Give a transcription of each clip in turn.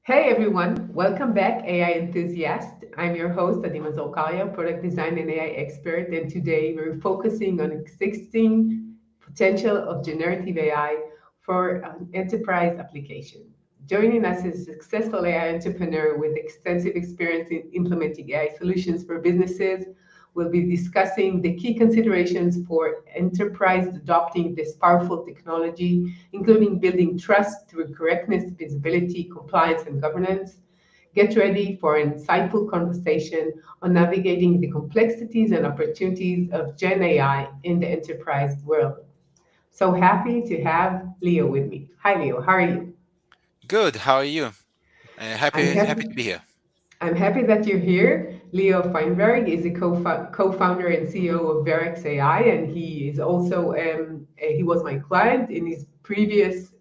Hey everyone, welcome back, AI enthusiast. I'm your host, Adima Zolkalia, product design and AI expert, and today we're focusing on existing potential of generative AI for an enterprise application. Joining us is a successful AI entrepreneur with extensive experience in implementing AI solutions for businesses. We'll be discussing the key considerations for enterprise adopting this powerful technology, including building trust through correctness, visibility, compliance, and governance. Get ready for an insightful conversation on navigating the complexities and opportunities of Gen AI in the enterprise world. So happy to have Leo with me. Hi, Leo. How are you? Good. How are you? I'm Happy happy. to be here. I'm happy that you're here. Leo Feinberg is a co-founder and CEO of Verax AI, and he is also he was my client in his previous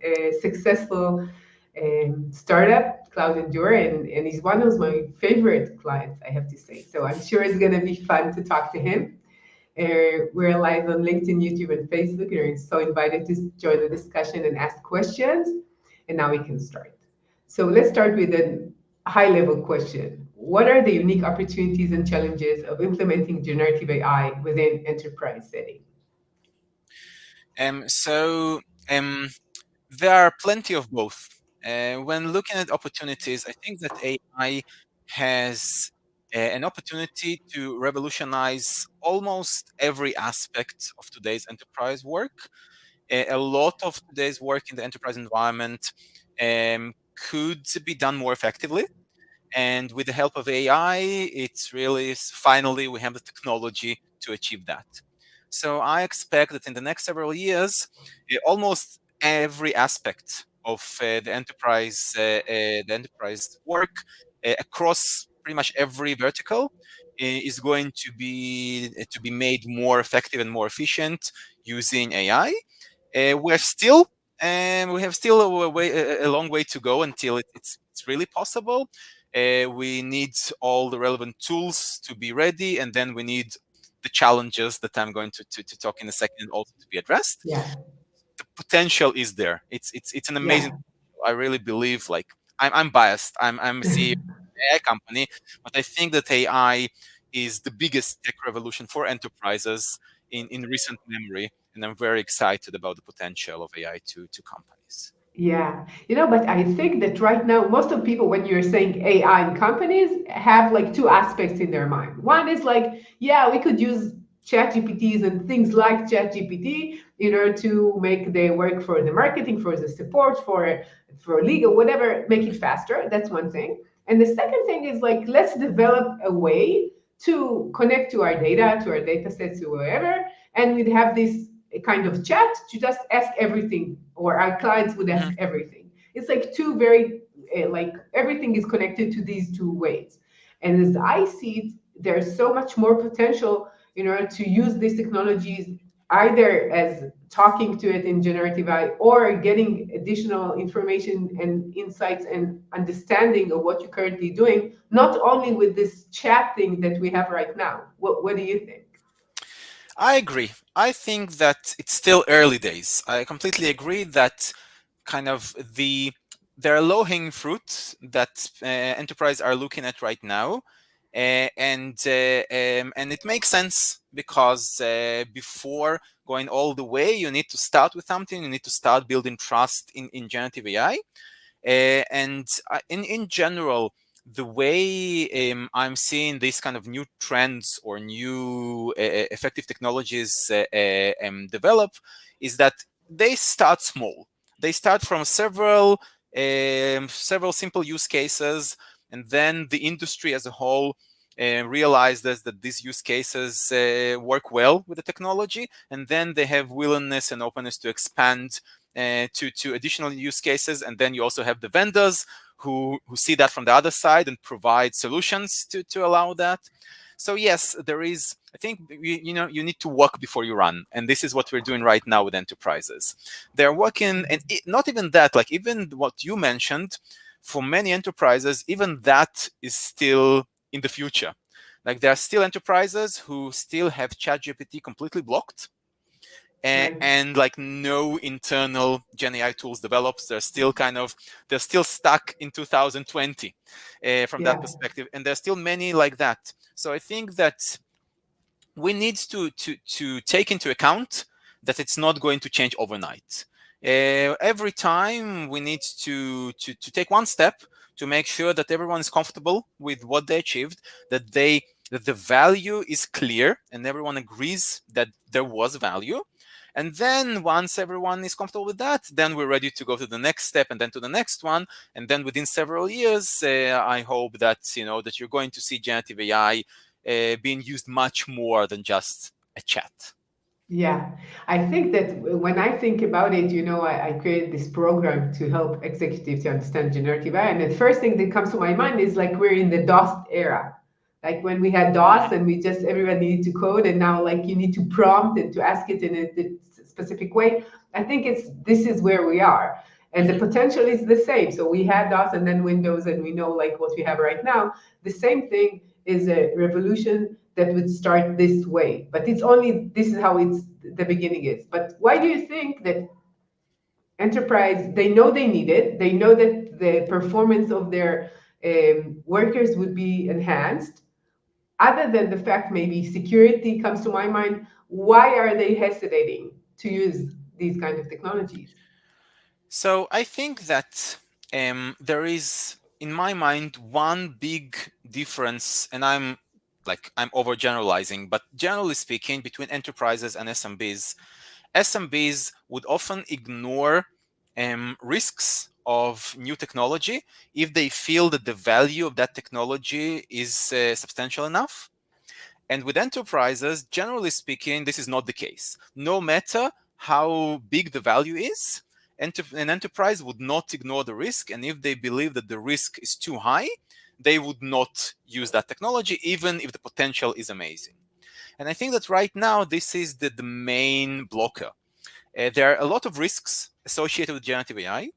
successful startup, Cloud Endure, and he's one of my favorite clients, I have to say. So I'm sure it's going to be fun to talk to him. We're live on LinkedIn, YouTube, and Facebook. You're so invited to join the discussion and ask questions. And now we can start. So let's start with a high level question. What are the unique opportunities and challenges of implementing generative AI within enterprise setting? So there are plenty of both. When looking at opportunities, I think that AI has an opportunity to revolutionize almost every aspect of today's enterprise work. A lot of today's work in the enterprise environment could be done more effectively. And with the help of AI, it's really finally we have the technology to achieve that. So I expect that in the next several years, almost every aspect of the enterprise work across pretty much every vertical is going to be made more effective and more efficient using AI. We're still we have still a long way to go until it's really possible. We need all the relevant tools to be ready, and then we need the challenges that I'm going to talk in a second also to be addressed. Yeah, The potential is there. It's an amazing. yeah. I really believe. Like I'm biased. I'm a CEO of an AI company, but I think that AI is the biggest tech revolution for enterprises in recent memory, and I'm very excited about the potential of AI to companies. Yeah, but I think that right now, most of people, when you're saying AI in companies, have like two aspects in their mind. One is like, yeah, we could use chat GPTs and things like chat GPT in order to make the work for the marketing, for the support, for legal, whatever, make it faster. That's one thing. And the second thing is like, let's develop a way to connect to our data sets, to wherever, and we'd have this a kind of chat to just ask everything, or our clients would ask Mhm. everything. It's like two very like everything is connected to these two ways. And as I see it, there's so much more potential in order to use these technologies either as talking to it in generative AI or getting additional information and insights and understanding of what you're currently doing, not only with this chat thing that we have right now. What do you think? I agree. I think that it's still early days. I completely agree that kind of there are low-hanging fruit that enterprise are looking at right now, and it makes sense because before going all the way, you need to start with something. You need to start building trust in generative AI. And in general, the way I'm seeing these kind of new trends or new effective technologies develop is that they start small. They start from several simple use cases, and then the industry as a whole realizes that these use cases work well with the technology, and then they have willingness and openness to expand to additional use cases. And then you also have the vendors who see that from the other side and provide solutions to allow that. So yes, there is. I think you need to walk before you run, and this is what we're doing right now with enterprises. They're working, and not even that. Like even what you mentioned, for many enterprises, even that is still in the future. Like there are still enterprises who still have ChatGPT completely blocked, Right. and like no internal Gen AI tools developed. They're still stuck in 2020 from that Yeah. perspective, and there's still many like that. So I think that we need to take into account that it's not going to change overnight. Every time we need to take one step to make sure that everyone is comfortable with what they achieved, that the value is clear and everyone agrees that there was value. And then once everyone is comfortable with that, then we're ready to go to the next step and then to the next one. And then within several years, I hope that that you're going to see generative AI being used much more than just a chat. Yeah, I think that when I think about it, I created this program to help executives to understand generative AI. And the first thing that comes to my mind is like we're in the DOS era. Like when we had DOS and we just, everyone needed to code, and now like you need to prompt and to ask it in a specific way. I think this is where we are. And the Mm-hmm. potential is the same. So we had DOS and then Windows, and we know like what we have right now. The same thing is a revolution that would start this way. But this is how the beginning is. But why do you think that enterprise, they know they need it, they know that the performance of their workers would be enhanced, other than the fact maybe security comes to my mind, why are they hesitating to use these kind of technologies? So I think that there is, in my mind, one big difference, and I'm overgeneralizing, but generally speaking, between enterprises and SMBs. SMBs would often ignore risks of new technology if they feel that the value of that technology is substantial enough. And with enterprises, generally speaking, this is not the case. No matter how big the value is, an enterprise would not ignore the risk. And if they believe that the risk is too high, they would not use that technology, even if the potential is amazing. And I think that right now, this is the main blocker. There are a lot of risks associated with generative AI.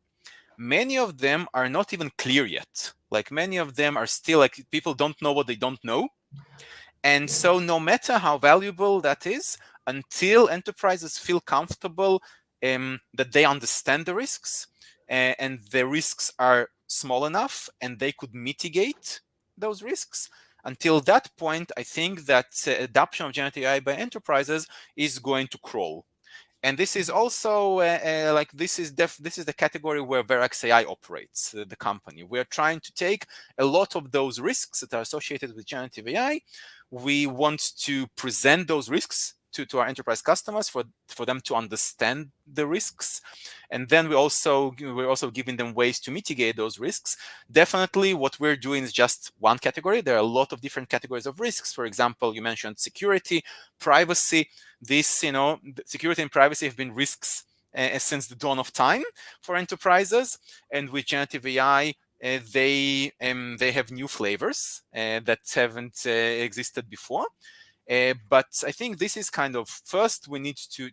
Many of them are not even clear yet. Like many of them are still like people don't know what they don't know. And Yeah, so, no matter how valuable that is, until enterprises feel comfortable that they understand the risks and the risks are small enough and they could mitigate those risks, until that point, I think that adoption of generative AI by enterprises is going to crawl. And this is also like this is the category where Verax AI operates, the company. We are trying to take a lot of those risks that are associated with generative AI. We want to present those risks to our enterprise customers for them to understand the risks, and then we're also giving them ways to mitigate those risks. Definitely, what we're doing is just one category. There are a lot of different categories of risks. For example, you mentioned security, privacy. Security and privacy have been risks since the dawn of time for enterprises, and with generative AI, they have new flavors that haven't existed before. But I think this is kind of first we need to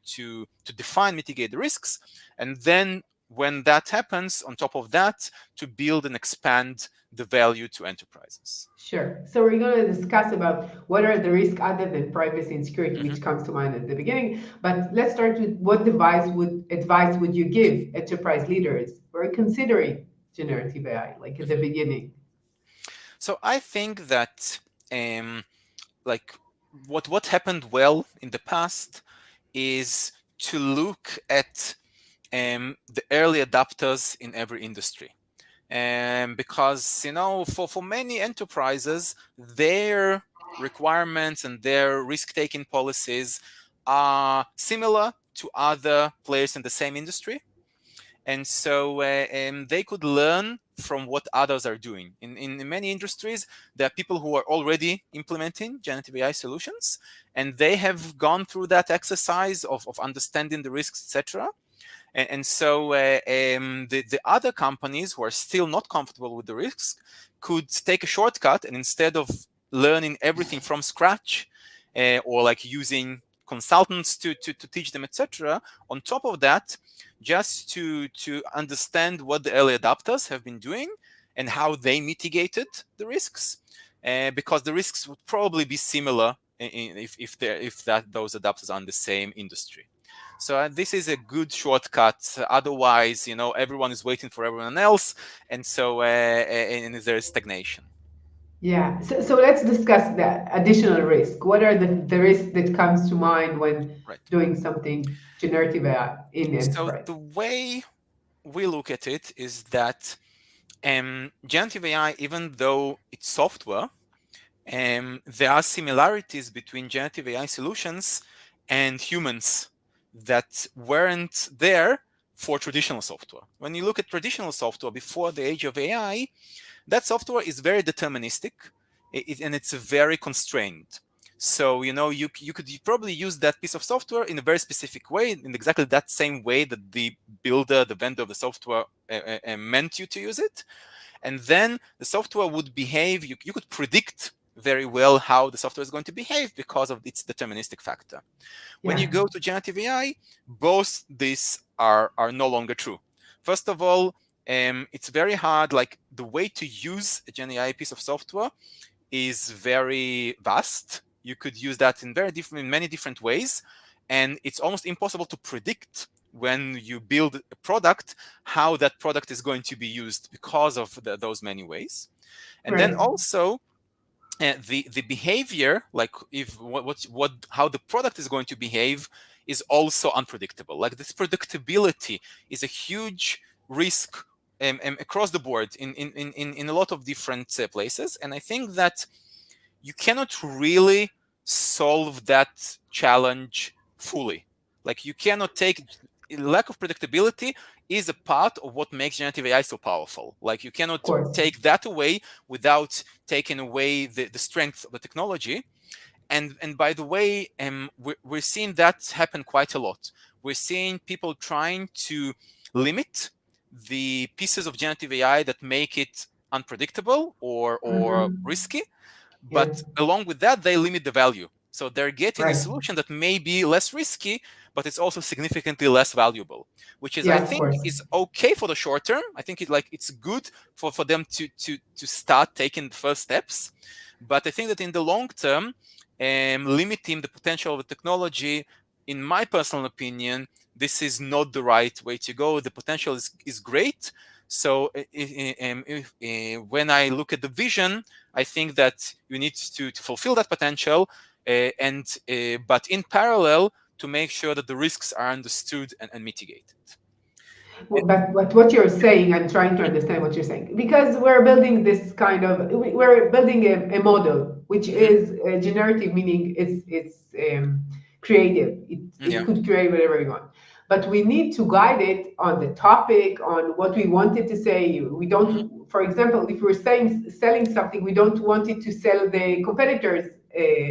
define, mitigate the risks, and then when that happens, on top of that, to build and expand the value to enterprises. sure. So we're going to discuss about what are the risks other than privacy and security, Mhm. which comes to mind at the beginning. But let's start with what advice would you give enterprise leaders who are considering generative AI, like at the Mhm. beginning? So I think that like what happened well in the past is to look at the early adopters in every industry. Because for many enterprises, their requirements and their risk-taking policies are similar to other players in the same industry, and so they could learn from what others are doing. In many industries, there are people who are already implementing generative AI solutions, and they have gone through that exercise of understanding the risks, etc. And so the other companies who are still not comfortable with the risks could take a shortcut, and instead of learning everything from scratch or like using consultants to teach them, etc., on top of that, just to understand what the early adopters have been doing and how they mitigated the risks, because the risks would probably be similar if those adopters are in the same industry. So this is a good shortcut. Otherwise, everyone is waiting for everyone else, and so and there is stagnation. Yeah. So let's discuss the additional risk. What are the risks that comes to mind when Right. doing something generative AI in So enterprise? the way we look at it is that generative AI, even though it's software, there are similarities between generative AI solutions and humans that weren't there for traditional software. When you look at traditional software before the age of AI, that software is very deterministic and it's very constrained. So, you could probably use that piece of software in a very specific way, in exactly that same way that the builder, the vendor of the software meant you to use it. And then the software would behave, you could predict very well how the software is going to behave because of its deterministic factor. When you Yeah. go to generative AI, both these are no longer true. First of all, it's very hard, like the way to use a Gen AI piece of software is very vast. You could use that in many different ways, and it's almost impossible to predict when you build a product how that product is going to be used because of those many ways. And then Right. also the behavior, like if what how the product is going to behave, is also unpredictable. Like this predictability is a huge risk across the board in a lot of different places. And I think that you cannot really solve that challenge fully. Like you cannot take lack of predictability is a part of what makes generative AI so powerful. Like you Of cannot course. take that away without taking away the strength of the technology. And by the way, we're seeing that happen quite a lot. We're seeing people trying to limit the pieces of generative AI that make it unpredictable or Mm-hmm. risky, Yeah. but along with that, they limit the value. So they're getting a Right. solution that may be less risky, but it's also significantly less valuable, which is, I Yeah, of think, course. is okay for the short term. I think it's good for them to start taking the first steps. But I think that in the long term, limiting the potential of the technology, in my personal opinion, this is not the right way to go. The potential is great. So when I look at the vision, I think that you need to fulfill that potential, but in parallel to make sure that the risks are understood and mitigated. But what you're saying, I'm trying to understand what you're saying, because we're building this kind of, we're building a model which Mhm. is generative, meaning it's creative. It Yeah. could create whatever you want, but we need to guide it on the topic, on what we want it to say. We Mhm. don't, for example, if we're selling something, we don't want it to sell the competitors'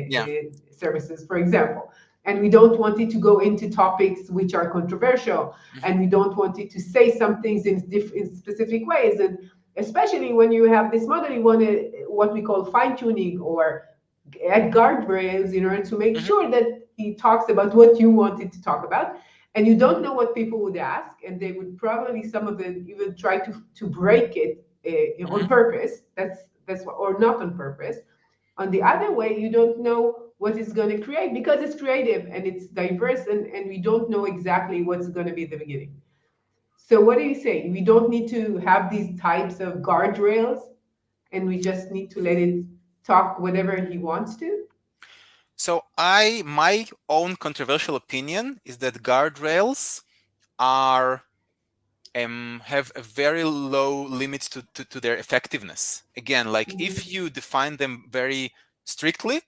Yeah. services, for example, and we don't want it to go into topics which are controversial, Mhm. and we don't want it to say some things in specific ways. And especially when you have this model, you want to what we call fine tuning or add guardrails in order to make Mhm. sure that he talks about what you wanted to talk about. And you don't know what people would ask, and they would probably, some of them even try to break it on Mhm. purpose. That's what, or not on purpose. On the other way, you don't know what it's going to create because it's creative and it's diverse, and we don't know exactly what's going to be the beginning. So what do you say? We don't need to have these types of guardrails, and we just need to let it talk whatever he wants to? So my own controversial opinion is that guardrails are have a very low limit to their effectiveness. Again, like if Mhm. you define them very strictly,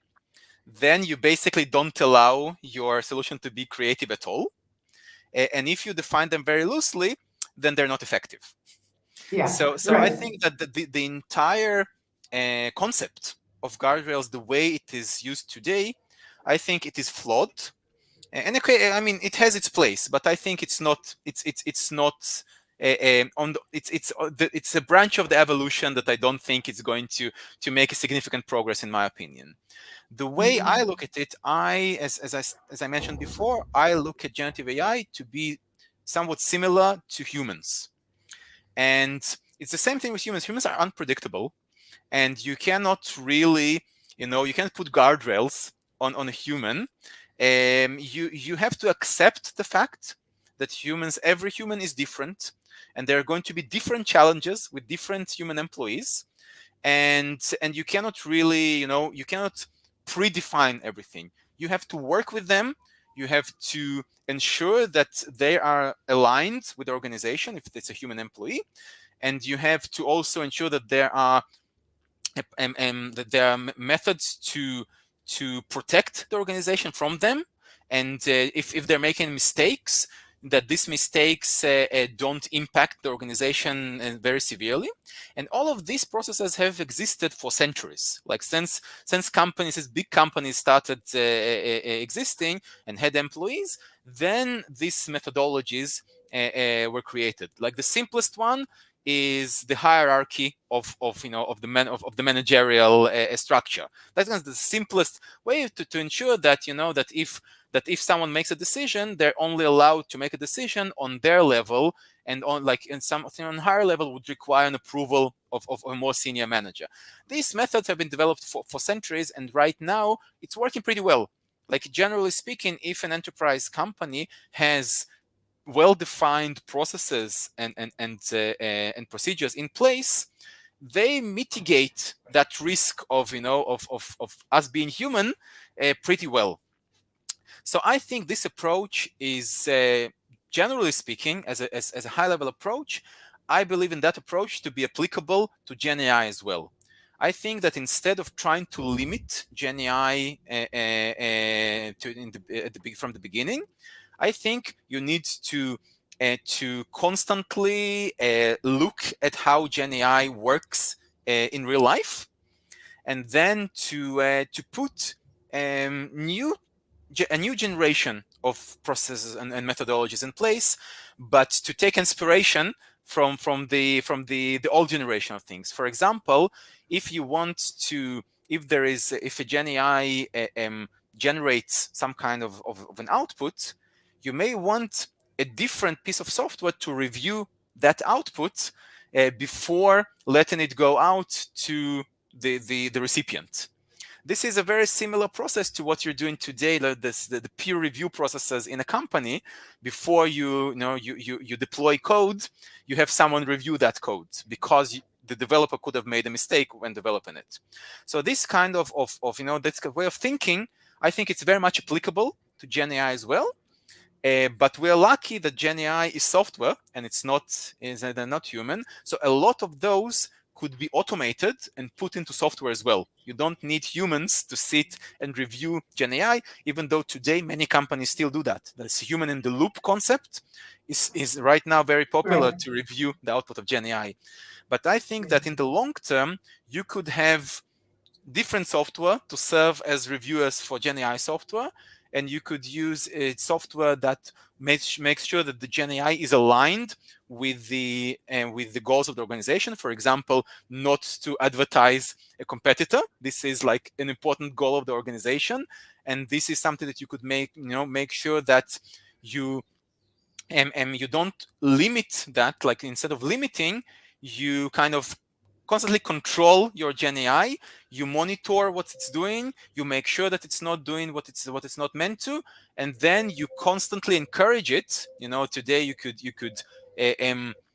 then you basically don't allow your solution to be creative at all. And if you define them very loosely, then they're not effective. Yeah, So I right. think that the entire concept of guardrails, the way it is used today, I think it is flawed. And okay, I mean, it has its place, but I think it's not it's a branch of the evolution that I don't think it's going to make a significant progress, in my opinion. The way I Mhm. look at it, as I mentioned before, I look at generative AI to be somewhat similar to humans, and it's the same thing with humans. Humans are unpredictable, and you cannot really, you can't put guardrails on a human, You have to accept the fact that every human is different, and there are going to be different challenges with different human employees, and you cannot really, you cannot predefine everything. You have to work with them. You have to ensure that they are aligned with the organization if it's a human employee, and you have to also ensure that there are that there are methods to protect the organization from them, and if they're making mistakes, that these mistakes don't impact the organization very severely. And all of these processes have existed for centuries, like since companies, as big companies started existing and had employees, then these methodologies were created. Like the simplest one is the hierarchy of the managerial structure. That's the simplest way to ensure that if someone makes a decision, they're only allowed to make a decision on their level, and on something on higher level would require an approval of a more senior manager. These methods have been developed for centuries, and right now it's working pretty well. Like generally speaking, if an enterprise company has well-defined processes and procedures in place, they mitigate that risk of us being human pretty well. So I think this approach is, generally speaking, as a high-level approach, I believe in that approach to be applicable to Gen AI as well. I think that instead of trying to limit Gen AI from the beginning, I think you need to constantly look at how Gen AI works in real life, and then to put a new generation of processes and methodologies in place, but to take inspiration from the old generation of things. For example, if you want to, if a Gen AI generates some kind of an output, you may want a different piece of software to review that output before letting it go out to the recipient. This is a very similar process to what you're doing today, like the peer review processes in a company. Before you deploy code, you have someone review that code because the developer could have made a mistake when developing it. So this kind of that's a way of thinking. I think it's very much applicable to Gen AI as well. But we're lucky that Gen AI is software and they're not human. So a lot of those could be automated and put into software as well. You don't need humans to sit and review Gen AI, even though today many companies still do that. This human in the loop concept is right now very popular Right. to review the output of Gen AI. But I think that in the long term, you could have different software to serve as reviewers for Gen AI software, and you could use a software that makes sure that the Gen AI is aligned with the goals of the organization. For example, not to advertise a competitor. This is like an important goal of the organization, and this is something that you could make sure that you you don't limit that. Like instead of limiting, you kind of constantly control your Gen AI. You monitor what it's doing. You make sure that it's not doing what it's not meant to, and then you constantly encourage it. Today you could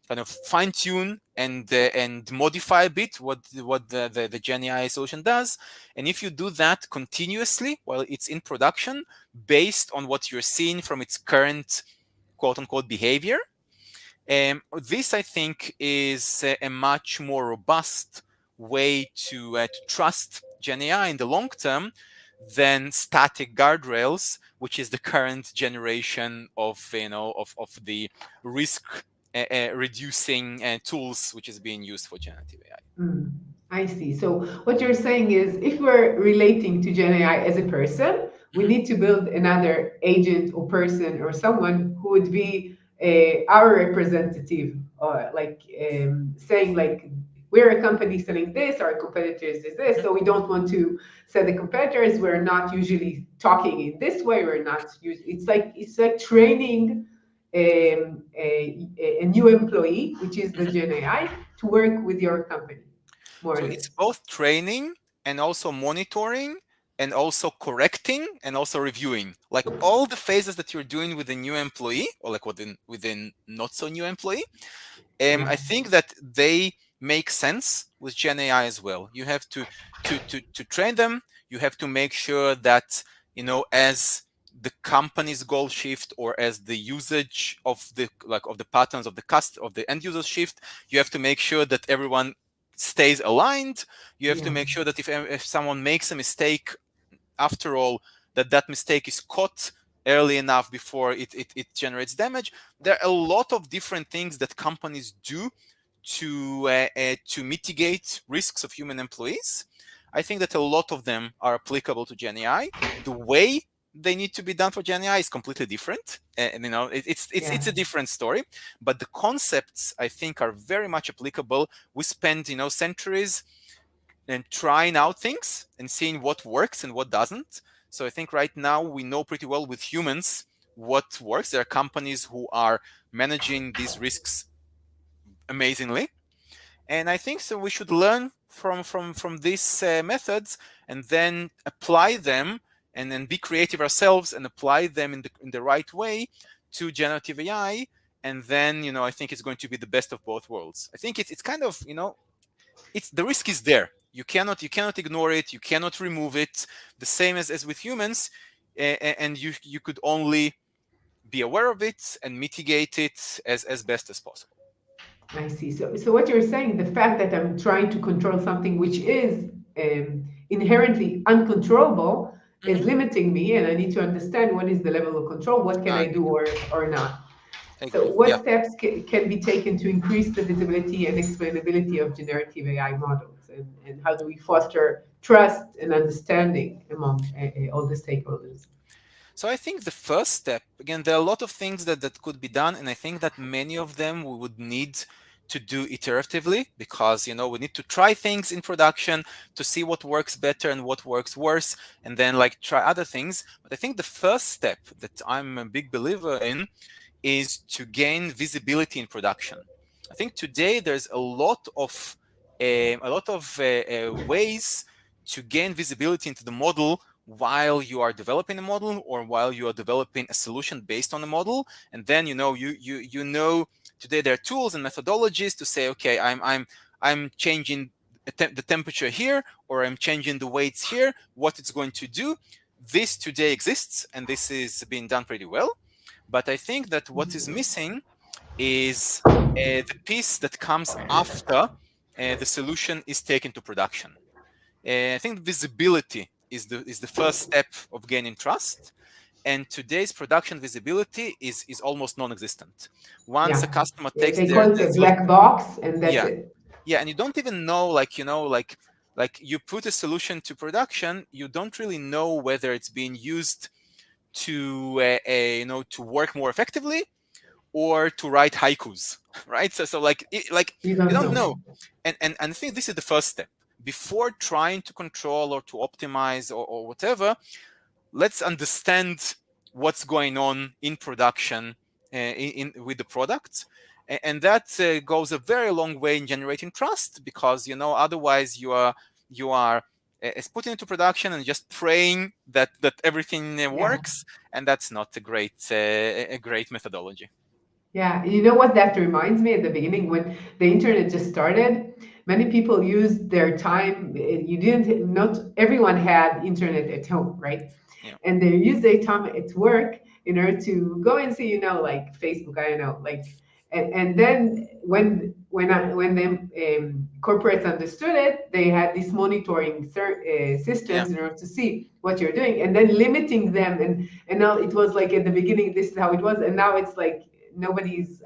kind of fine tune and modify a bit what the Gen AI solution does. And if you do that continuously while it's in production, based on what you're seeing from its current quote unquote behavior, this, I think, is a much more robust way to trust Gen AI in the long term than static guardrails, which is the current generation of the risk reducing tools which is being used for generative AI. Mm, I see. So what you're saying is if we're relating to Gen AI as a person, we Mhm. need to build another agent or person or someone who would be our representative, or saying like we're a company selling this, our competitors is this. Mhm. So we don't want to sell the competitors. We're not usually talking in this way. We're not. It's like training a new employee, which is the Mhm. Gen AI, to work with your company, more So or it's less. both training and also monitoring and also correcting and also reviewing. Like all the phases that you're doing with a new employee or like within not so new employee, I Yeah. think that they make sense with Gen AI as well. You have to train them. You have to make sure that as the company's goal shift or as the usage of the patterns of the end users shift, you have to make sure that everyone stays aligned. You have to Yeah. make sure that if someone makes a mistake, after all, that mistake is caught early enough before it generates damage. There are a lot of different things that companies do to mitigate risks of human employees. I think that a lot of them are applicable to Gen AI. The way they need to be done for Gen AI is completely different, and it's Yeah. a different story. But the concepts I think are very much applicable. We spend centuries and trying out things and seeing what works and what doesn't. So I think right now we know pretty well with humans what works. There are companies who are managing these risks amazingly, and I think so we should learn from these methods and then apply them and then be creative ourselves and apply them in the right way to generative AI. And then I think it's going to be the best of both worlds. I think it's kind of it's the risk is there. You cannot ignore it. You cannot remove it. The same as with humans, and you could only be aware of it and mitigate it as best as possible. I see. So what you're saying, the fact that I'm trying to control something which is inherently uncontrollable is Hmm. limiting me, and I need to understand what is the level of control, what can I I do agree. or not. I So agree. what Yeah. steps can be taken to increase the visibility and explainability of generative AI models, and how do we foster trust and understanding among all the stakeholders? So I think the first step, again, there are a lot of things that could be done, and I think that many of them we would need to do iteratively because we need to try things in production to see what works better and what works worse, and then like try other things. But I think the first step that I'm a big believer in is to gain visibility in production. I think today there's a lot of ways to gain visibility into the model while you are developing a model or while you are developing a solution based on a model. And then you know today there are tools and methodologies to say, okay, I'm changing the temperature here, or I'm changing the weights here, what it's going to do. This today exists and this is being done pretty well. But I think that what is missing is the piece that comes after the solution is taken to production. I think visibility is the first step of gaining trust. And today's production visibility is almost non-existent. Once a Yeah, customer takes they their call it a solution, black box, and that's yeah, it. yeah, and you don't even know, like you put a solution to production, you don't really know whether it's being used to to work more effectively or to write haikus, right? So like You you don't don't know. know, and I think this is the first step before trying to control or to optimize or whatever. Let's understand what's going on in production with the products, and that goes a very long way in generating trust because otherwise you are putting into production and just praying that everything Yeah. works, and that's not a great methodology. Yeah, you know what that reminds me at the beginning when the internet just started, many people used their time. You didn't, not everyone had internet at home, right? Yeah. And they used their time at work in order to go and see, like Facebook, I don't know, like, and then when the corporates understood it, they had these monitoring Yeah. systems in order to see what you're doing, and then limiting them, and now it was like at the beginning, this is how it was, and now it's like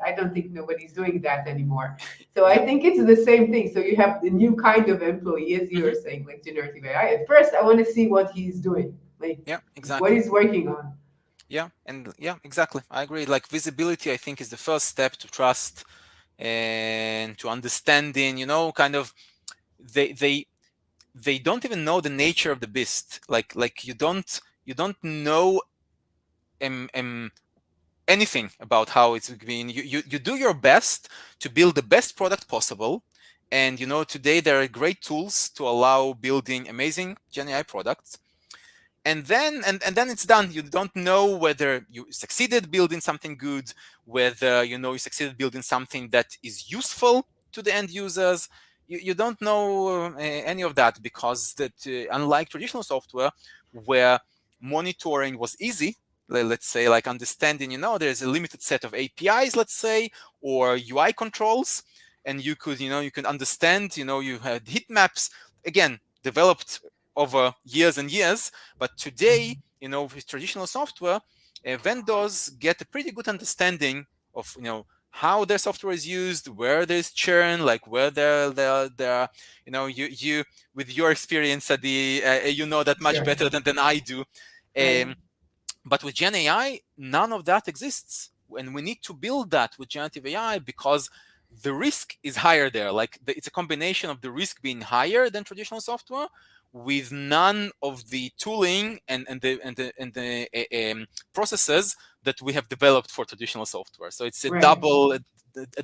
I don't think nobody's doing that anymore. So I Yeah. think it's the same thing. So you have the new kind of employee, as you were Hmm. saying, like generative AI. At first, I want to see what he's doing, Yeah, what exactly. he's working on. Yeah, and yeah, exactly. I agree. Like visibility, I think, is the first step to trust and to understanding. Kind of they don't even know the nature of the beast. Like you don't know um, um, anything about how it's been. You do your best to build the best product possible. And today there are great tools to allow building amazing Gen AI products. and then it's done. You don't know whether you succeeded building something good, whether you succeeded building something that is useful to the end users. You don't know any of that, because that unlike traditional software, where monitoring was easy, let's say, like understanding, there's a limited set of APIs, let's say, or UI controls, and you can understand, you had heat maps, again, developed over years and years. But today, with traditional software, vendors get a pretty good understanding of, how their software is used, where there's churn, like where they're you with your experience at you know that much Sure. better than I do. Right. But with Gen AI, none of that exists. And we need to build that with generative AI, because the risk is higher there. Like it's a combination of the risk being higher than traditional software, with none of the tooling and the processes that we have developed for traditional software. So it's a Right.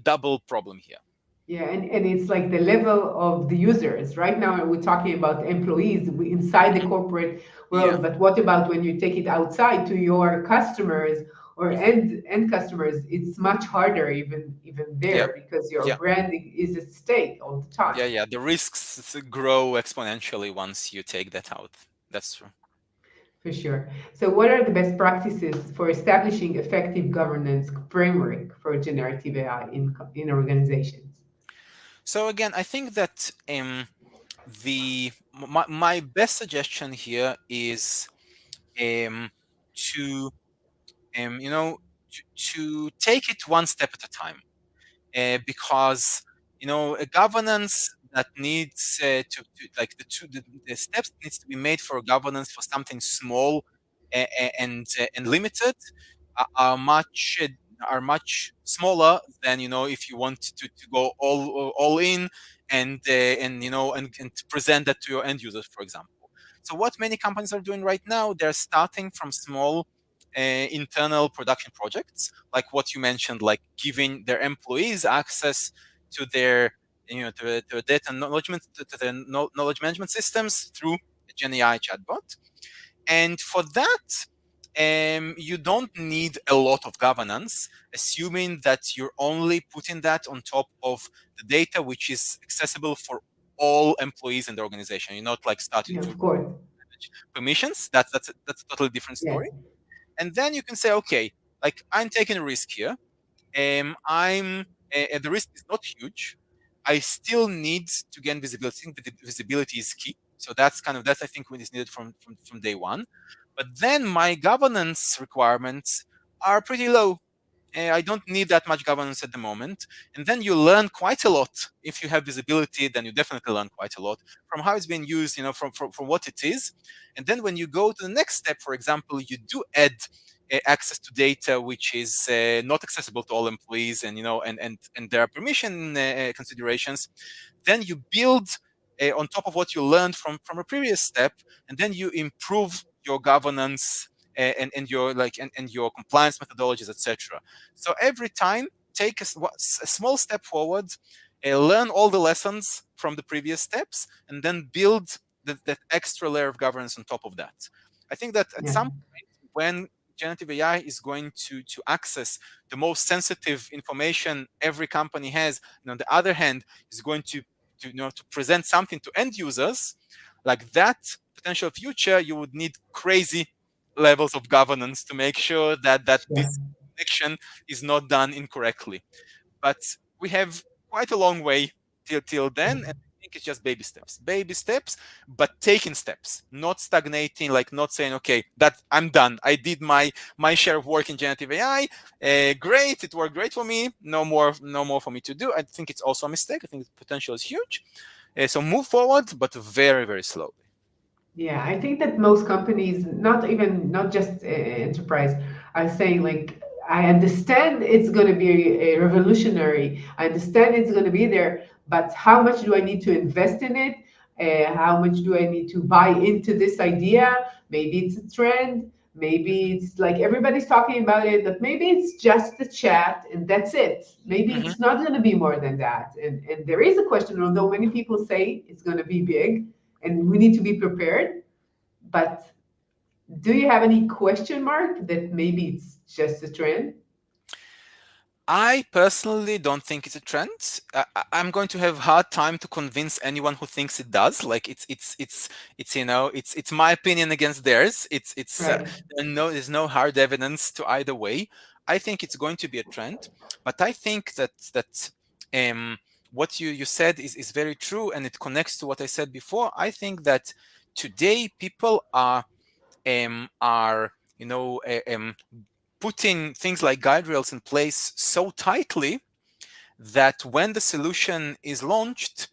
double problem here. Yeah, and it's like the level of the users. Right now, we're talking about employees inside the Mhm. corporate Yeah. world, but what about when you take it outside to your customers or Mhm. end customers? It's much harder even Yeah. there because your Yeah. branding is at stake all the Yeah. time. Yeah. The risks grow exponentially once you take that out. That's true. For sure. So, what are the best practices for establishing effective governance framework for generative AI in organizations? So again, I think that the my best suggestion here is um, to you know to take it one step at a time, because a governance that needs like the steps that needs to be made for governance for something small and limited are much smaller than, if you want to go all in, and to present that to your end users, for example. So what many companies are doing right now, they're starting from small internal production projects, like what you mentioned, like giving their employees access to their to data acknowledgement, to their knowledge management systems through a Gen AI chatbot. And for that, you don't need a lot of governance, assuming that you're only putting that on top of the data which is accessible for all employees in the organization. You're not like starting Yeah, to of course. manage permissions. That's a totally different Yeah. story. And then you can say, okay, like I'm taking a risk here. The risk is not huge. I still need to gain visibility. I think that the visibility is key. So that's I think what is needed from day one. But then my governance requirements are pretty low. I don't need that much governance at the moment. And then you learn quite a lot. If you have visibility, then you definitely learn quite a lot from how it's being used, from what it is. And then when you go to the next step, for example, you do add access to data which is not accessible to all employees, and there are permission considerations. Then you build on top of what you learned from a previous step, and then you improve your governance and your and your compliance methodologies, etc. So every time, take a small step forward, learn all the lessons from the previous steps, and then build that extra layer of governance on top of that. I think that at Yeah. some point, when generative AI is going to access the most sensitive information every company has, and on the other hand, is going to present something to end users, like that potential future, you would need crazy levels of governance to make sure that Sure. this connection is not done incorrectly. But we have quite a long way till then, and I think it's just baby steps, but taking steps, not stagnating, like not saying, okay, that I'm done, I did my share of work in generative AI, great, it worked great for me, no more for me to do. I think it's also a mistake. I think the potential is huge. So move forward, but very, very slowly. Yeah, I think that most companies, not just enterprise, are saying like, I understand it's going to be a revolutionary. I understand it's going to be there, but how much do I need to invest in it? How much do I need to buy into this idea? Maybe it's a trend. Maybe it's like everybody's talking about it, but maybe it's just a chat and that's it. Maybe Hmm. it's not going to be more than that. And there is a question, although many people say it's going to be big and we need to be prepared. But Do you have any question mark that maybe it's just a trend? I personally don't think it's a trend. I'm going to have hard time to convince anyone who thinks it does. Like it's it's my opinion against theirs. It's Right. no, there's no hard evidence to either way. I think it's going to be a trend, but I think that um what you said is very true, and it connects to what I said before. I think that today people are putting things like guide rails in place so tightly that when the solution is launched,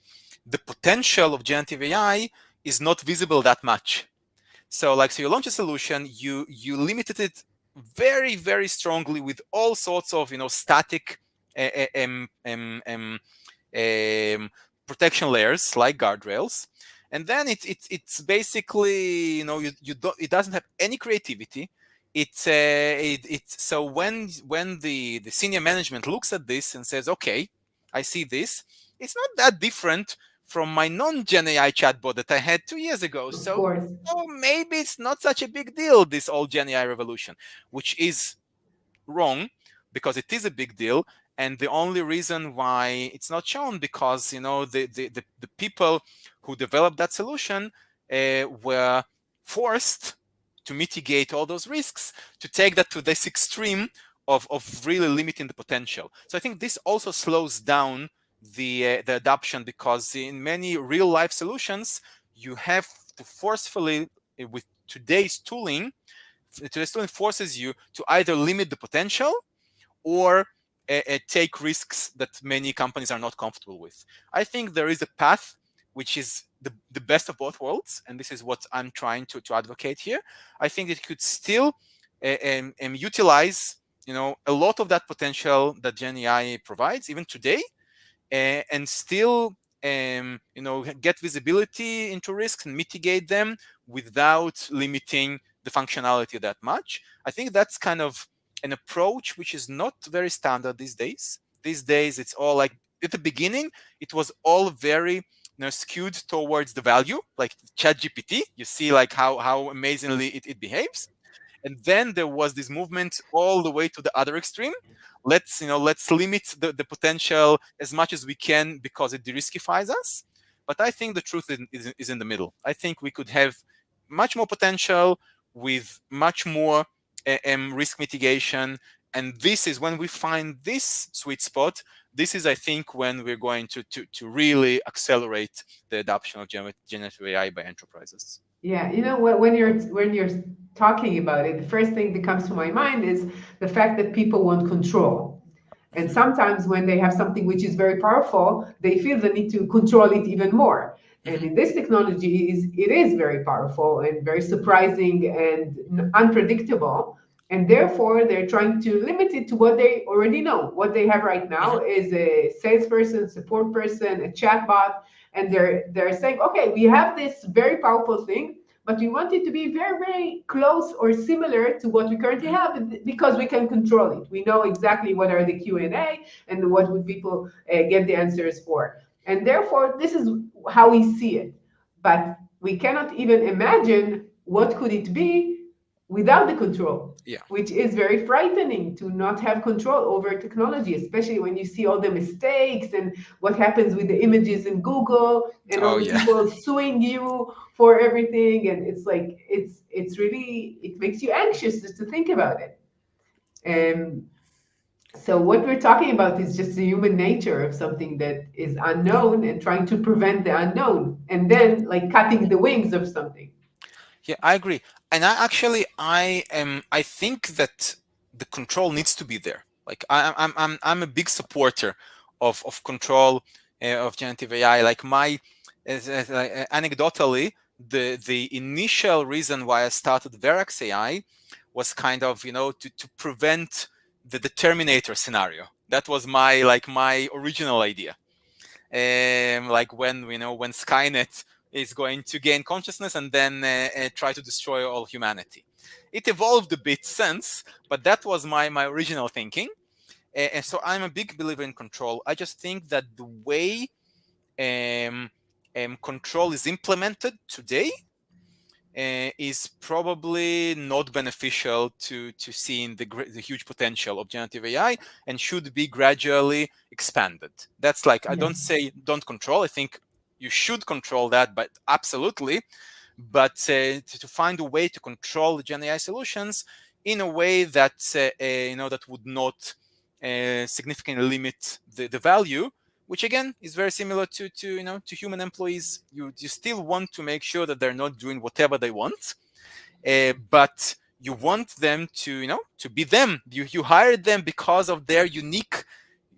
the potential of generative AI is not visible that much. So you launch a solution, you limited it very, very strongly with all sorts of static uh, um, um, um, um, protection layers like guardrails, and then it's basically you don't it doesn't have any creativity. So when the senior management looks at this and says, okay, I see this, it's not that different from my non-gen AI chatbot that I had 2 years ago. Of So course. maybe it's not such a big deal, this all gen AI revolution, which is wrong, because it is a big deal. And the only reason why it's not shown, because the people who developed that solution were forced to mitigate all those risks, to take that to this extreme of really limiting the potential. So I think this also slows down the adoption, because in many real life solutions you have to forcefully, with today's tooling forces you to either limit the potential or take risks that many companies are not comfortable with. I think there is a path which is the best of both worlds, and this is what I'm trying to advocate here. I think it could still utilize a lot of that potential that Gen AI provides even today, and still get visibility into risks and mitigate them without limiting the functionality that much. I think that's kind of an approach which is not very standard these days. These days, it's all like, at the beginning, it was all very skewed towards the value, like ChatGPT. You see like how amazingly it behaves. And then there was this movement all the way to the other extreme. Let's limit the potential as much as we can because it de-riskifies us. But I think the truth is in the middle. I think we could have much more potential with much more risk mitigation. And this is when we find this sweet spot. This is, I think, when we're going to really accelerate the adoption of generative AI by enterprises. Yeah, when you're talking about it, the first thing that comes to my mind is the fact that people want control. And Mhm, sometimes when they have something which is very powerful, they feel the need to control it even more. And mhm, in this technology, it is very powerful and very surprising and unpredictable. And therefore, they're trying to limit it to what they already know. What they have right now mhm, is a salesperson, support person, a chatbot, and they're saying, okay, we have this very powerful thing, but we want it to be very, very close or similar to what we currently mhm. have because we can control it. We know exactly what are the Q&A and what would people get the answers for. And therefore, this is how we see it. But we cannot even imagine what could it be without the control, Yeah. which is very frightening to not have control over technology, especially when you see all the mistakes and what happens with the images in Google and all Oh, the yeah. people suing you for everything. And it's like it's really, it makes you anxious just to think about it. And so what we're talking about is just the human nature of something that is unknown and trying to prevent the unknown, and then like cutting the wings of something. Yeah, I agree. And I think that the control needs to be there. Like I'm a big supporter of control of generative AI. Like anecdotally, the initial reason why I started Verax AI was kind of to prevent the Terminator scenario. That was my original idea. Like when Skynet is going to gain consciousness and then try to destroy all humanity. It evolved a bit since, but that was my original thinking. And so I'm a big believer in control. I just think that the way control is implemented today is probably not beneficial to seeing the huge potential of generative AI, and should be gradually expanded. That's like, I don't Yes. say don't control. I think you should control that, but absolutely. But to find a way to control the Gen AI solutions in a way that that would not significantly limit the value, which again is very similar to human employees. You still want to make sure that they're not doing whatever they want, but you want them to be them. You hired them because of their unique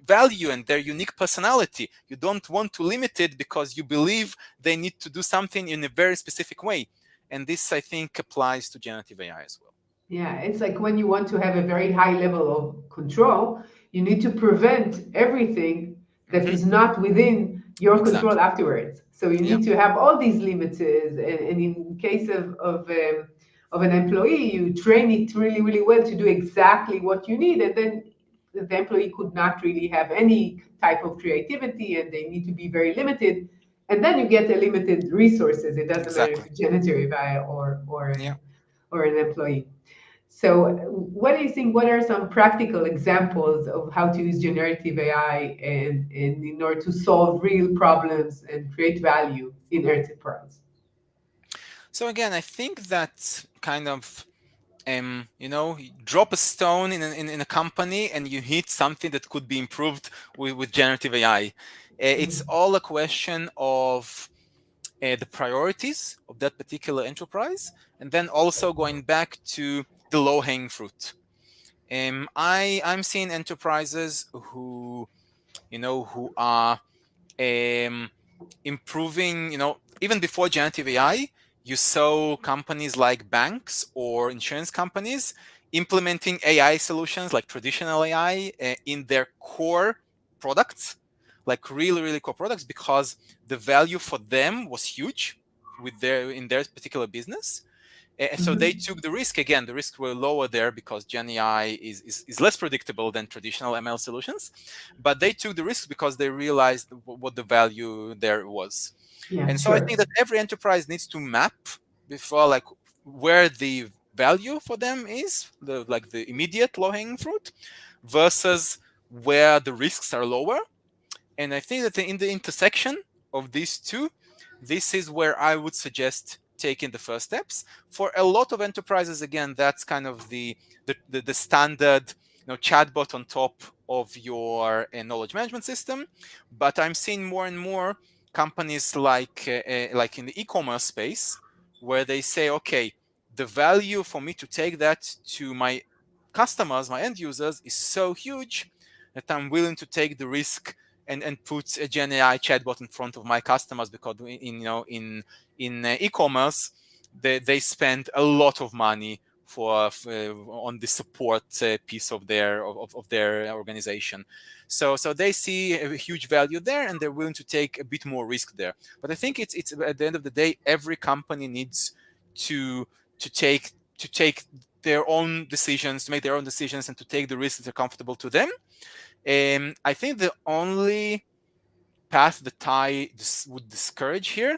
value and their unique personality. You don't want to limit it because you believe they need to do something in a very specific way. And this, I think, applies to generative AI as well. Yeah, it's like when you want to have a very high level of control, you need to prevent everything that Hmm. is not within your control Exactly. afterwards. So you Yeah. need to have all these limits, and in case of an employee, you train it really, really well to do exactly what you need, and then the employee could not really have any type of creativity, and they need to be very limited. And then you get a limited resources. It doesn't matter if Exactly. it's generative AI Yeah. or an employee. So, what do you think? What are some practical examples of how to use generative AI and in order to solve real problems and create value in enterprise? So again, I think that kind of you drop a stone in a company and you hit something that could be improved with generative AI. It's all a question of the priorities of that particular enterprise, and then also going back to the low-hanging fruit. I'm seeing enterprises who are um, improving, even before generative AI, you saw companies like banks or insurance companies implementing AI solutions like traditional AI in their core products, like really, really core products, because the value for them was huge in their particular business. So they Mhm. took the risk. Again, the risks were lower there because Gen AI is less predictable than traditional ML solutions, but they took the risk because they realized what the value there was. Yeah, And so I think sure. that every enterprise needs to map before, like, where the value for them is, the immediate low-hanging fruit, versus where the risks are lower. And I think that in the intersection of these two, this is where I would suggest taking the first steps. For a lot of enterprises, again, that's kind of the standard chatbot on top of your knowledge management system. But I'm seeing more and more companies like in the e-commerce space, where they say, okay, the value for me to take that to my customers, my end users, is so huge that I'm willing to take the risk and put a Gen AI chatbot in front of my customers, because in e-commerce they spend a lot of money on the support piece of their organization. So they see a huge value there, and they're willing to take a bit more risk there. But I think it's at the end of the day, every company needs to take their own decisions, to make their own decisions, and to take the risks that are comfortable to them. I think the only path that I would discourage here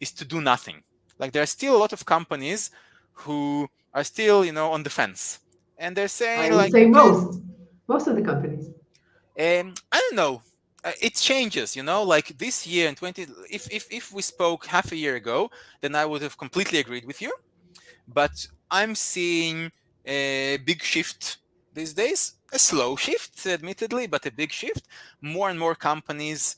is to do nothing. Like, there are still a lot of companies who are still, on the fence, and they're I saying would like, say okay, most of the companies. I don't know. It changes, like this year in 20, if we spoke half a year ago, then I would have completely agreed with you. But I'm seeing a big shift these days, a slow shift, admittedly, but a big shift. More and more companies,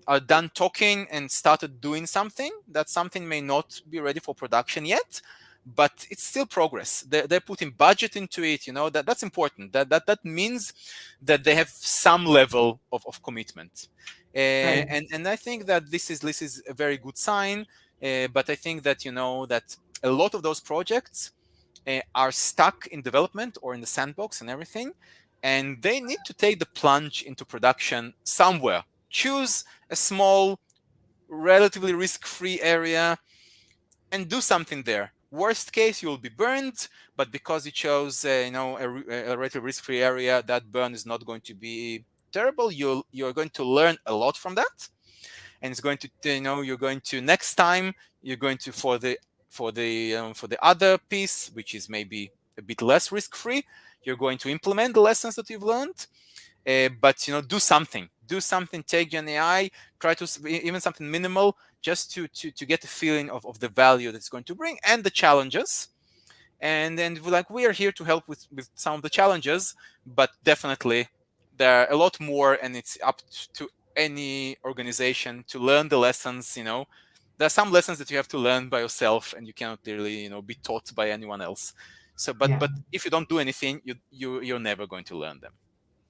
are done talking and started doing something. That something may not be ready for production yet, but it's still progress. They're putting budget into it. That's important. That means that they have some level of commitment. Right. And I think that this is a very good sign. But I think that that a lot of those projects are stuck in development or in the sandbox and everything, and they need to take the plunge into production somewhere. Choose a small, relatively risk-free area and do something there. Worst case, you'll be burned, but because you chose a relatively risk-free area, that burn is not going to be terrible. You're going to learn a lot from that. and it's going to, you're going to next time, you're going to, for the other piece, which is maybe a bit less risk-free, you're going to implement the lessons that you've learned. But do something, take Gen AI, try to even something minimal, just to get a feeling of the value that it's going to bring and the challenges. And then like, we are here to help with some of the challenges, but definitely there are a lot more, and it's up to any organization to learn the lessons. There are some lessons that you have to learn by yourself, and you cannot really be taught by anyone else. So but Yeah. if you don't do anything, you're never going to learn them.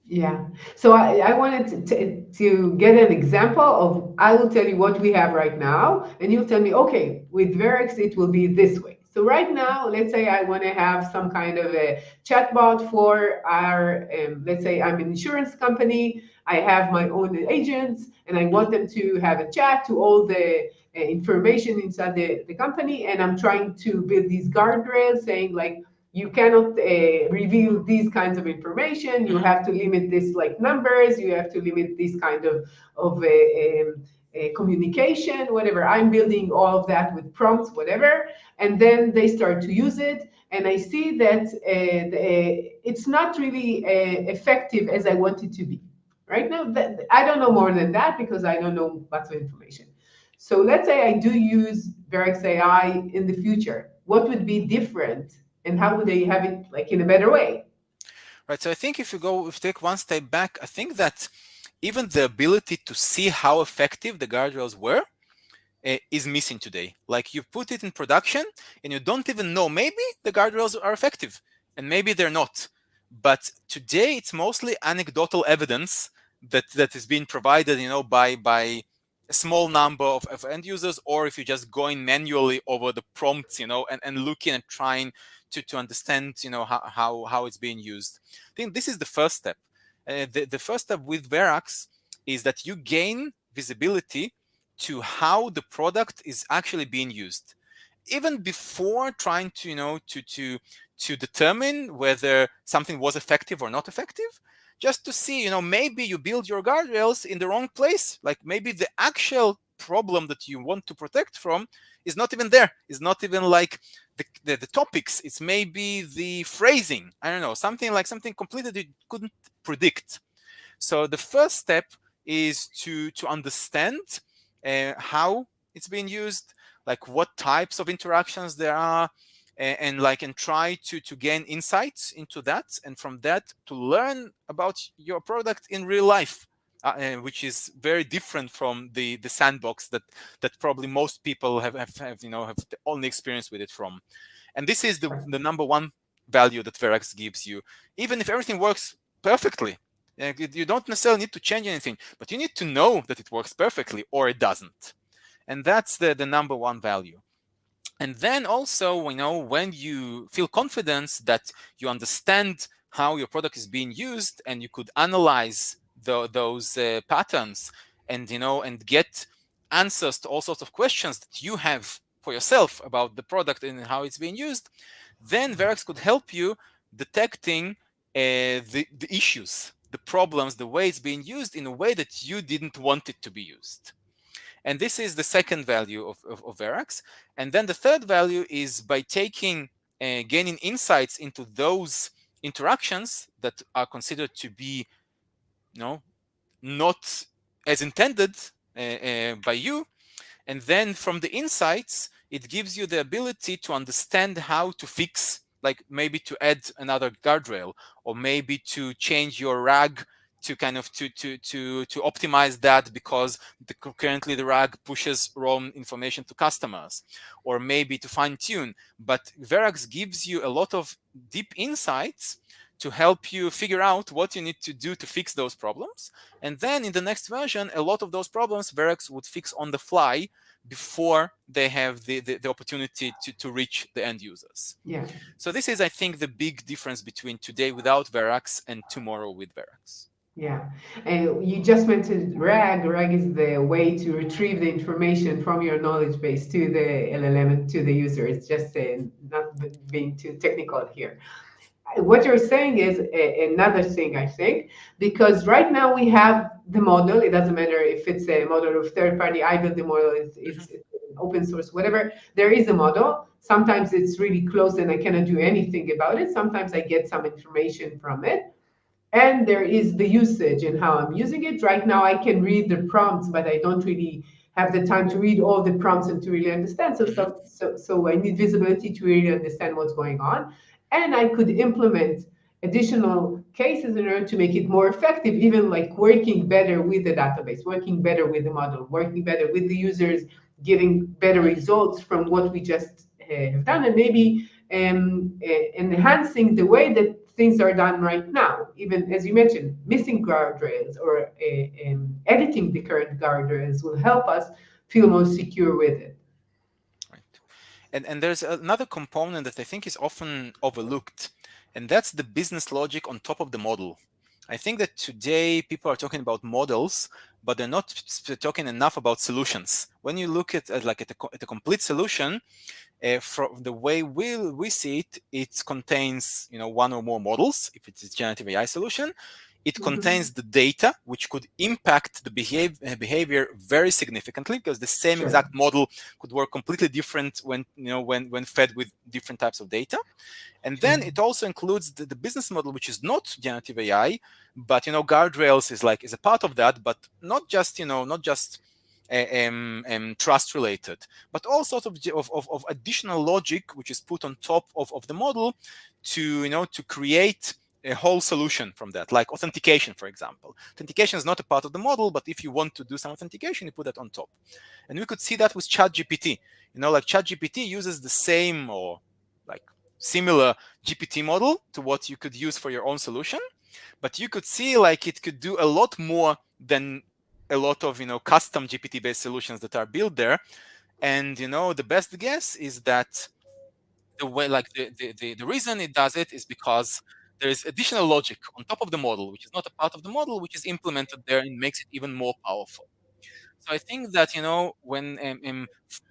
Yeah. So I wanted to get an example of, I will tell you what we have right now, and you'll tell me, okay, with Verax, it will be this way. So right now, let's say I want to have some kind of a chatbot for our, let's say I'm an insurance company, I have my own agents, and I want them to have a chat to all the information inside the company, and I'm trying to build these guardrails saying like, you cannot reveal these kinds of information. You Mhm. have to limit this like numbers. You have to limit this kind of communication, whatever. I'm building all of that with prompts, whatever, and then they start to use it. And I see that it's not really effective as I want it to be. Right now, I don't know more than that because I don't know lots of information. So let's say I do use Verax AI in the future. What would be different and how would they have it like in a better way? Right. So I think if you take one step back, I think that even the ability to see how effective the guardrails were is missing today. Like, you put it in production and you don't even know, maybe the guardrails are effective and maybe they're not. But today it's mostly anecdotal evidence that is being provided, by a small number of end users, or if you're just going manually over the prompts, and looking and trying to understand, how it's being used. I think this is the first step. The first step with Verax is that you gain visibility to how the product is actually being used, even before trying to to determine whether something was effective or not effective. Just to see, maybe you build your guardrails in the wrong place. Like, maybe the actual problem that you want to protect from is not even there. Is not even like the topics. It's maybe the phrasing. I don't know, something completely that you couldn't predict. So the first step is to understand how it's being used, like what types of interactions there are, and try to gain insights into that, and from that to learn about your product in real life, which is very different from the sandbox that probably most people have the only experience with it from. And this is the number one value that Verax gives you. Even if everything works perfectly, you don't necessarily need to change anything, but you need to know that it works perfectly or it doesn't. And that's the number one value. And then also, when you feel confidence that you understand how your product is being used, and you could analyze those patterns, and get answers to all sorts of questions that you have for yourself about the product and how it's being used, then Verax could help you detecting the issues, the problems, the way it's being used in a way that you didn't want it to be used. And this is the second value of Verax. And then the third value is by gaining insights into those interactions that are considered to be, not as intended by you. And then from the insights, it gives you the ability to understand how to fix, like maybe to add another guardrail, or maybe to change your RAG to kind of to optimize that, because currently the RAG pushes wrong information to customers, or maybe to fine tune. But Verax gives you a lot of deep insights to help you figure out what you need to do to fix those problems. And then in the next version, a lot of those problems Verax would fix on the fly before they have the opportunity to reach the end users. Yeah. So this is, I think, the big difference between today without Verax and tomorrow with Verax. Yeah. And you just mentioned RAG. RAG is the way to retrieve the information from your knowledge base to the LLM and to the user. It's just not being too technical here. what you're saying is another thing, I think, because right now we have the model. It doesn't matter if it's a model of third party. I build the model. It's open source, whatever. There is a model. Sometimes it's really close and I cannot do anything about it. Sometimes I get some information from it. And there is the usage and how I'm using it. Right now, I can read the prompts, but I don't really have the time to read all the prompts and to really understand. So, Mhm. so I need visibility to really understand what's going on. And I could implement additional cases in order to make it more effective, even like working better with the database, working better with the model, working better with the users, getting better results from what we just have done, and maybe enhancing the way that things are done right now. Even as you mentioned, missing guardrails or editing the current guardrails will help us feel more secure with it. Right. And there's another component that I think is often overlooked, and that's the business logic on top of the model. I think that today people are talking about models, but they're not talking enough about solutions. When you look at a complete solution, from the way we see it, it contains one or more models. If it's a generative AI solution, it Mhm. contains the data, which could impact the behavior very significantly, because the same Sure. exact model could work completely different when fed with different types of data. And Sure. then it also includes the business model, which is not generative AI, but guardrails is a part of that, but not just trust related, but all sorts of additional logic which is put on top of the model to create a whole solution from that, like authentication, for example. Authentication is not a part of the model, but if you want to do some authentication, you put that on top. And we could see that with ChatGPT. Like ChatGPT uses the same or like similar GPT model to what you could use for your own solution, but you could see like it could do a lot more than a lot of custom GPT based solutions that are built there. And the best guess is that the way like the reason it does it is because there is additional logic on top of the model, which is not a part of the model, which is implemented there and makes it even more powerful. So I think that when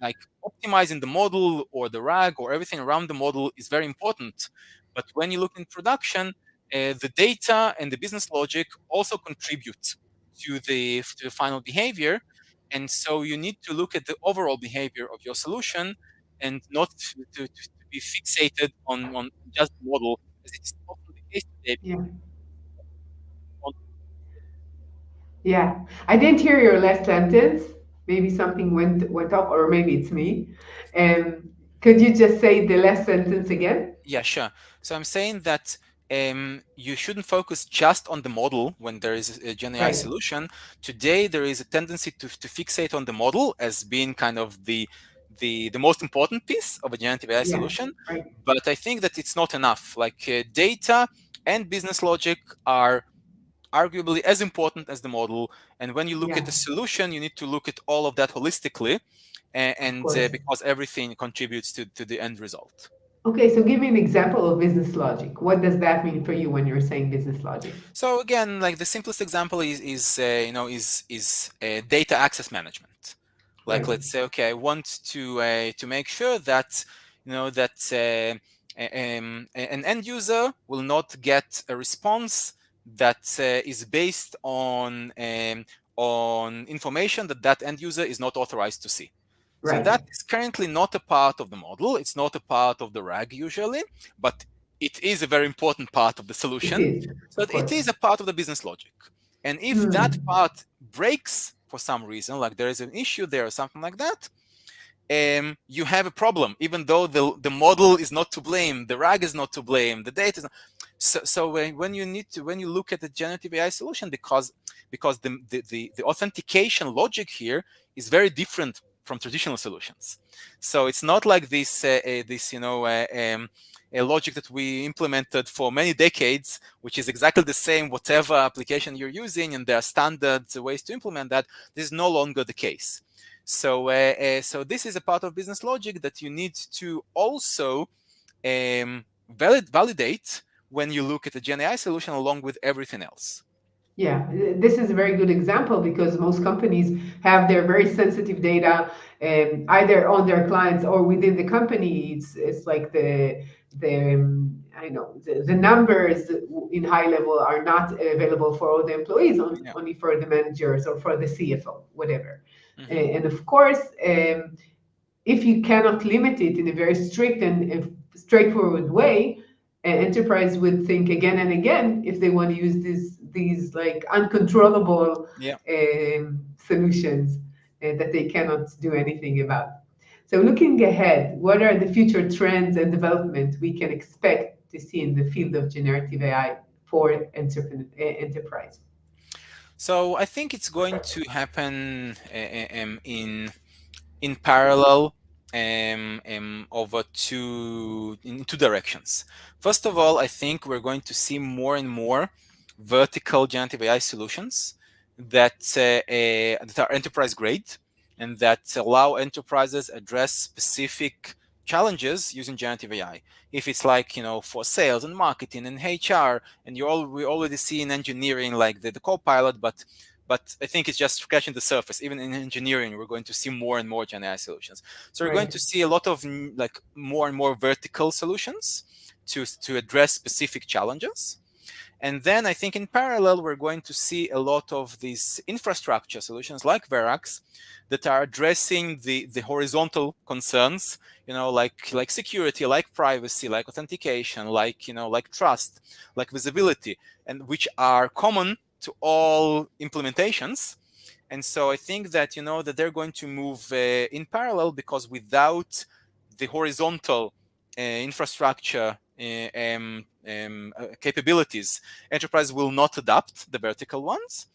like optimizing the model or the RAG or everything around the model is very important. But when you look in production, the data and the business logic also contribute to the final behavior. And so you need to look at the overall behavior of your solution and not to be fixated on just the model, as it is often the case today. Yeah. Yeah. I didn't hear your last sentence. Maybe something went off, or maybe it's me. Um, could you just say the last sentence again? Yeah, sure. So I'm saying that you shouldn't focus just on the model when there is a Gen AI Right. solution. Today, there is a tendency to fixate on the model as being kind of the most important piece of a generative AI Yeah. solution. Right. But I think that it's not enough. Like data and business logic are arguably as important as the model. And when you look at Yeah. the solution, you need to look at all of that holistically, Of and course. because everything contributes to the end result. Okay, so give me an example of business logic. What does that mean for you when you're saying business logic? So again, like the simplest example is data access management. Like Right. let's say, okay, I want to make sure that an end user will not get a response that is based on information that end user is not authorized to see. So Right. that is currently not a part of the model. It's not a part of the RAG usually, but it is a very important part of the It solution. is, So of it course. is a part of the business logic. And if that Hmm. part breaks for some reason, like there is an issue there or something like that, you have a problem, even though the model is not to blame, the RAG is not to blame, the data is not. So when you look at the generative AI solution, because the authentication logic here is very different from traditional solutions. So it's not like this a logic that we implemented for many decades, which is exactly the same whatever application you're using, and there are standard ways to implement that. This is no longer the case. So this is a part of business logic that you need to also validate when you look at the Gen AI solution along with everything else. Yeah, this is a very good example because most companies have their very sensitive data either on their clients or within the company. It's like I know the numbers in high level are not available for all the employees, Yeah. only for the managers or for the CFO, whatever. Hmm. And of course, if you cannot limit it in a very strict and straightforward way, an enterprise would think again and again if they want to use these like uncontrollable Yeah. solutions that they cannot do anything about. So looking ahead, what are the future trends and development we can expect to see in the field of generative AI for enterprise? So I think it's going to happen in parallel over in two directions. First of all, I think we're going to see more and more vertical generative AI solutions that are enterprise grade and that allow enterprises address specific challenges using generative AI. If it's like, for sales and marketing and HR, and we already see in engineering like the Copilot, but I think it's just scratching the surface. Even in engineering, we're going to see more and more Gen AI solutions. So we're going Right. to see a lot of like more and more vertical solutions to address specific challenges. And then I think in parallel, we're going to see a lot of these infrastructure solutions like Verax that are addressing the horizontal concerns, like security, like privacy, like authentication, like trust, like visibility, and which are common to all implementations. And so I think that that they're going to move in parallel, because without the horizontal infrastructure capabilities, enterprise will not adopt the vertical ones.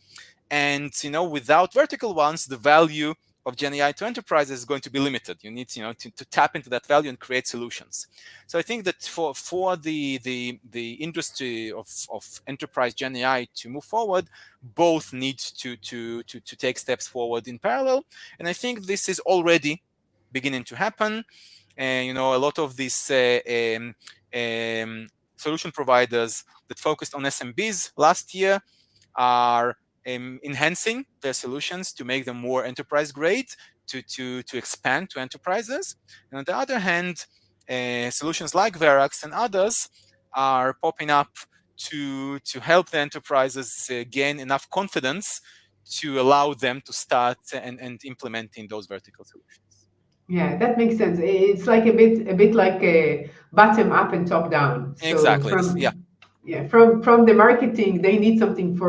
And without vertical ones, the value of Gen AI to enterprises is going to be limited. You need to tap into that value and create solutions. So I think that for the industry of enterprise Gen AI to move forward, both need to take steps forward in parallel. And I think this is already beginning to happen. And a lot of these solution providers that focused on SMBs last year are enhancing their solutions to make them more enterprise grade, to expand to enterprises. And on the other hand, solutions like Verax and others are popping up to help the enterprises gain enough confidence to allow them to start and implementing those vertical solutions. Yeah, that makes sense. It's like a bit like a bottom up and top down. So Exactly. Yeah. from the marketing, they need something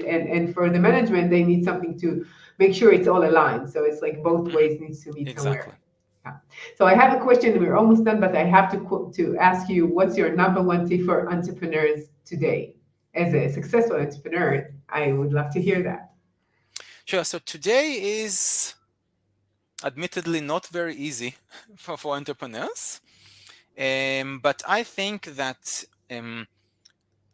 and for the management, they need something to make sure it's all aligned. So it's like both Mhm. ways needs to meet Exactly. somewhere. Yeah. So I have a question. We're almost done, but I have to ask you, what's your number one tip for entrepreneurs today? As a successful entrepreneur, I would love to hear that. Sure. So today is admittedly not very easy for entrepreneurs. But I think that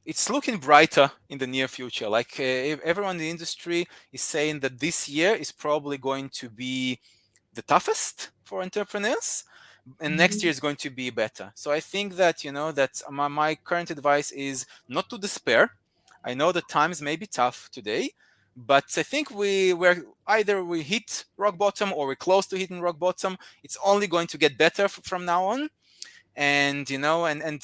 it's looking brighter in the near future. Like everyone in the industry is saying that this year is probably going to be the toughest for entrepreneurs, and next year Mhm. is going to be better. So I think that that my current advice is not to despair. I know that times may be tough today, but I think we're either we hit rock bottom or we're close to hitting rock bottom. It's only going to get better from now on. And and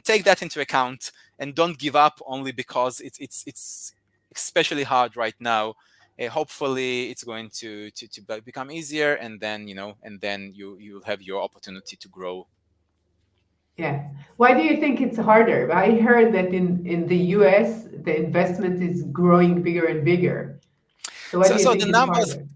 take that into account, and don't give up only because it's especially hard right now. Hopefully it's going to become easier, and then you'll have your opportunity to grow. Yeah. Why do you think it's harder? I heard that in the US, the investment is growing bigger and bigger. So why do you So the think it's numbers, harder?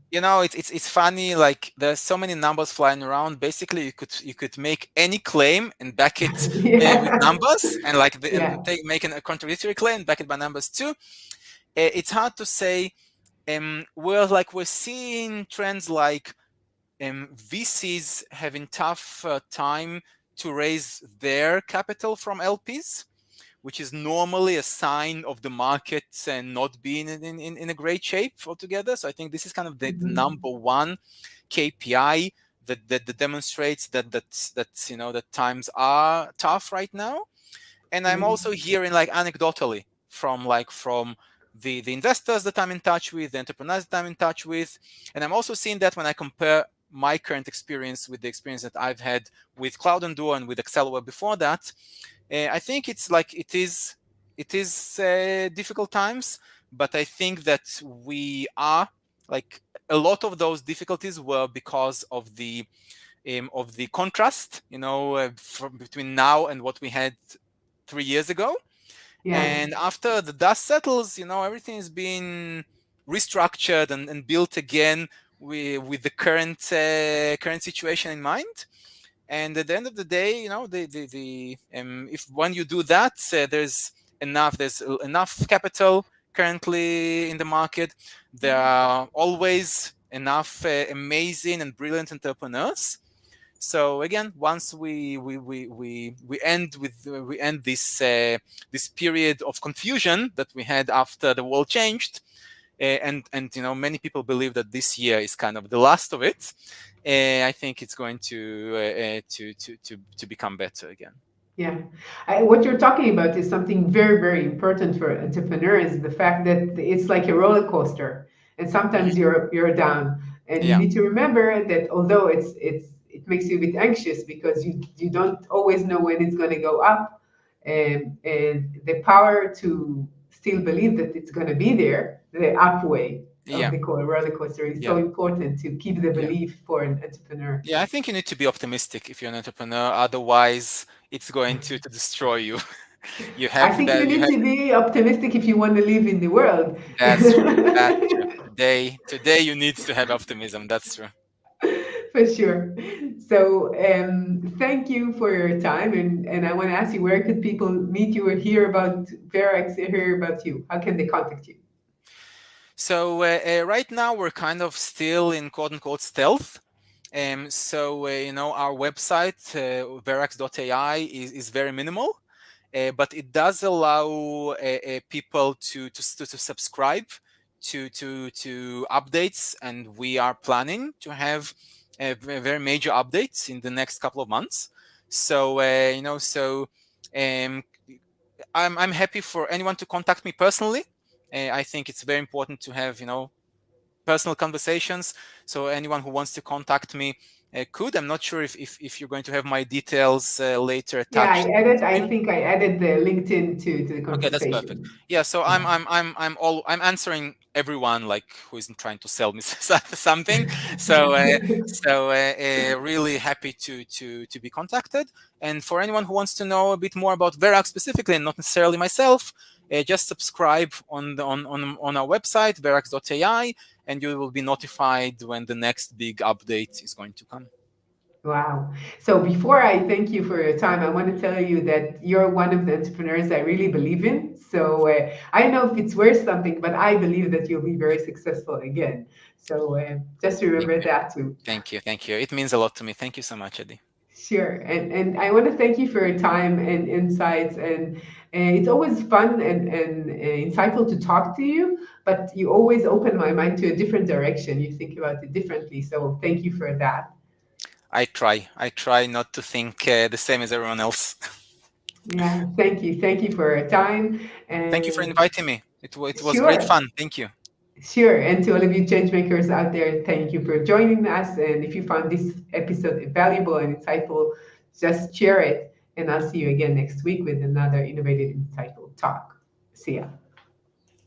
it's funny. Like there's so many numbers flying around. Basically, you could make any claim and back it with Yeah. numbers, and like and Yeah. take making a contradictory claim, back it by numbers too. It's hard to say. We're seeing trends like VCs having tough time to raise their capital from LPs, which is normally a sign of the market and not being in a great shape altogether. So I think this is kind of the Mhm. number one KPI that demonstrates that times are tough right now. And I'm Right. also hearing like anecdotally from the investors that I'm in touch with, the entrepreneurs that I'm in touch with, and I'm also seeing that when I compare my current experience with the experience that I've had with Cloud and Duo and with AccelerWeb before that, I think it's like it is difficult times, but I think that we are like a lot of those difficulties were because of the contrast, from between now and what we had 3 years ago. Yeah. And after the dust settles, everything is being restructured and built again with the current situation in mind. And at the end of the day, if when you do that, there's enough capital currently in the market. There are always enough amazing and brilliant entrepreneurs. So again, once we end this period of confusion that we had after the world changed, and many people believe that this year is kind of the last of it. I think it's going to become better again. Yeah. What you're talking about is something very, very important for entrepreneurs, the fact that it's like a roller coaster. And sometimes Mhm. you're down. And you Yeah, need to remember that although it makes you a bit anxious because you don't always know when it's going to go up, and the power to still believe that it's going to be there, the up way of yeah, the roller coaster is so yeah, important to keep the yeah. belief for an entrepreneur. Yeah, I think you need to be optimistic if you're an entrepreneur. Otherwise, it's going to destroy you. You I have think you that. You need have. to be optimistic if you want to live in the world. That's true. That's true. Today you need to have optimism. That's true. For sure. So, thank you for your time. And I want to ask you, where could people meet you or hear about Verax, hear about you? How can they contact you? So right now we're kind of still in quote unquote stealth. So our website verax.ai is very minimal, but it does allow people to subscribe to updates, and we are planning to have very major updates in the next couple of months. So um, I'm happy for anyone to contact me personally. I think it's very important to have personal conversations. So anyone who wants to contact me could. I'm not sure if you're going to have my details later Yeah, attached to this I thing. think I added the LinkedIn to the Okay, that's perfect. conversation. Yeah, so Yeah. I'm answering everyone like who isn't trying to sell me something. So really happy to be contacted. And for anyone who wants to know a bit more about Verax specifically, and not necessarily myself, just subscribe on our website verax.ai, and you will be notified when the next big update is going to come. Wow. So before I thank you for your time, I want to tell you that you're one of the entrepreneurs I really believe in. So I don't know if it's worth something, but I believe that you'll be very successful again. So just Thank remember you, that too. thank you. It means a lot to me. Thank you so much, Eddie. Sure. And I want to thank you for your time and insights. And it's always fun and insightful to talk to you, but you always open my mind to a different direction. You think about it differently. So thank you for that. I try not to think the same as everyone else. Yeah, thank you. Thank you for your time. Thank you for And inviting me. It was great sure, fun. Thank you. sure. And to all of you change makers out there, thank you for joining us. And if you found this episode valuable and insightful, just share it. And I'll see you again next week with another innovative, insightful talk. See ya.